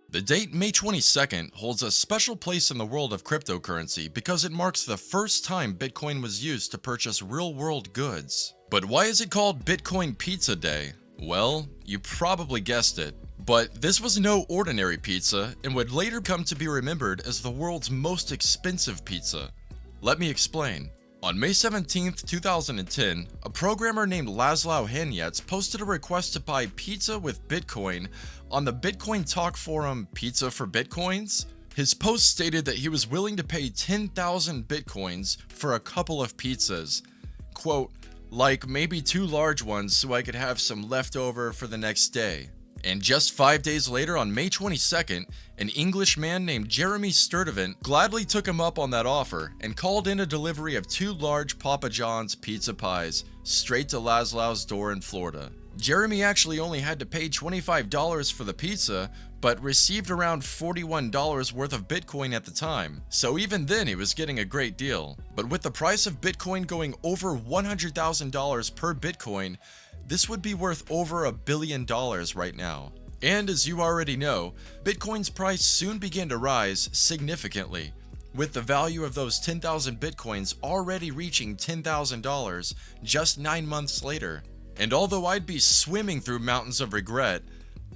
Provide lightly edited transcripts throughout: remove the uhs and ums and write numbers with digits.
The date May 22nd holds a special place in the world of cryptocurrency because it marks the first time Bitcoin was used to purchase real-world goods. But why is it called Bitcoin Pizza Day? Well, you probably guessed it. But this was no ordinary pizza and would later come to be remembered as the world's most expensive pizza. Let me explain. On May 17, 2010, a programmer named Laszlo posted a request to buy pizza with Bitcoin on the Bitcoin talk forum Pizza for Bitcoins. His post stated that he was willing to pay 10,000 Bitcoins for a couple of pizzas. Quote, like maybe 2 large ones so I could have some left over for the next day. And just 5 days later, on May 22nd, an English man named Jeremy Sturdivant gladly took him up on that offer and called in a delivery of 2 large Papa John's pizza pies straight to Laszlo's door in Florida. Jeremy actually only had to pay $25 for the pizza, but received around $41 worth of Bitcoin at the time. So even then, he was getting a great deal. But with the price of Bitcoin going over $100,000 per Bitcoin, this would be worth over $1 billion right now. And as you already know, Bitcoin's price soon began to rise significantly, with the value of those 10,000 Bitcoins already reaching $10,000 just 9 months later. And although I'd be swimming through mountains of regret,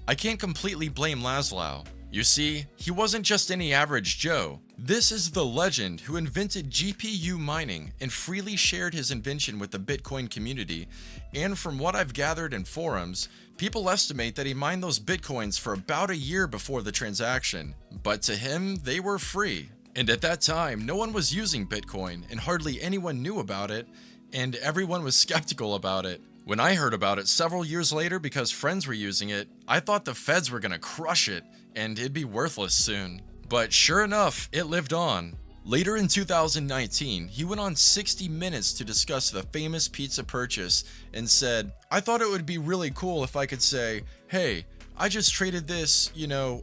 I can't completely blame Laszlo. You see, he wasn't just any average Joe. This is the legend who invented GPU mining and freely shared his invention with the Bitcoin community, and from what I've gathered in forums, people estimate that he mined those Bitcoins for about a year before the transaction. But to him, they were free. And at that time, no one was using Bitcoin and hardly anyone knew about it, and everyone was skeptical about it. When I heard about it several years later because friends were using it, I thought the feds were gonna crush it and it'd be worthless soon. But sure enough, it lived on. Later in 2019, he went on 60 Minutes to discuss the famous pizza purchase and said, I thought it would be really cool if I could say, hey, I just traded this,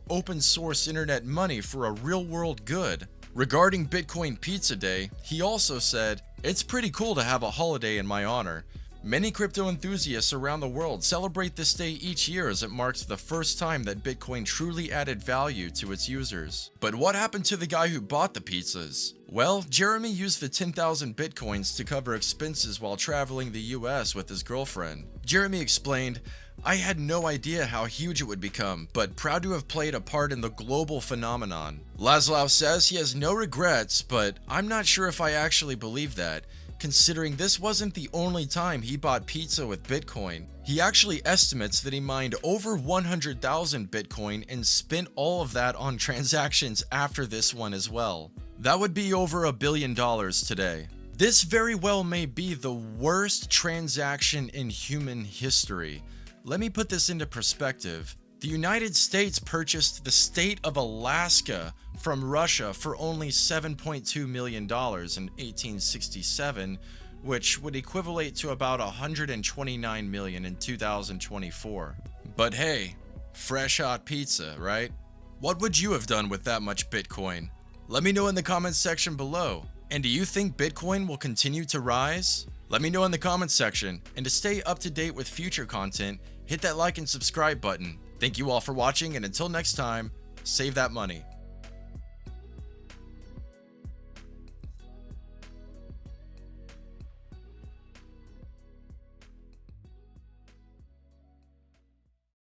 open source internet money for a real world good. Regarding Bitcoin Pizza Day, he also said, it's pretty cool to have a holiday in my honor. Many crypto enthusiasts around the world celebrate this day each year as it marks the first time that Bitcoin truly added value to its users. But what happened to the guy who bought the pizzas? Well, Jeremy used the 10,000 Bitcoins to cover expenses while traveling the US with his girlfriend. Jeremy explained, I had no idea how huge it would become, but proud to have played a part in the global phenomenon. Laszlo says he has no regrets, but I'm not sure if I actually believe that, considering this wasn't the only time he bought pizza with Bitcoin. He actually estimates that he mined over 100,000 Bitcoin and spent all of that on transactions after this one as well. That would be over $1 billion today. This very well may be the worst transaction in human history. Let me put this into perspective. The United States purchased the state of Alaska from Russia for only $7.2 million in 1867, which would equivalent to about $129 million in 2024. But hey, fresh hot pizza, right? What would you have done with that much Bitcoin? Let me know in the comments section below. And do you think Bitcoin will continue to rise? Let me know in the comments section. And to stay up to date with future content, hit that like and subscribe button. Thank you all for watching, and until next time, save that money.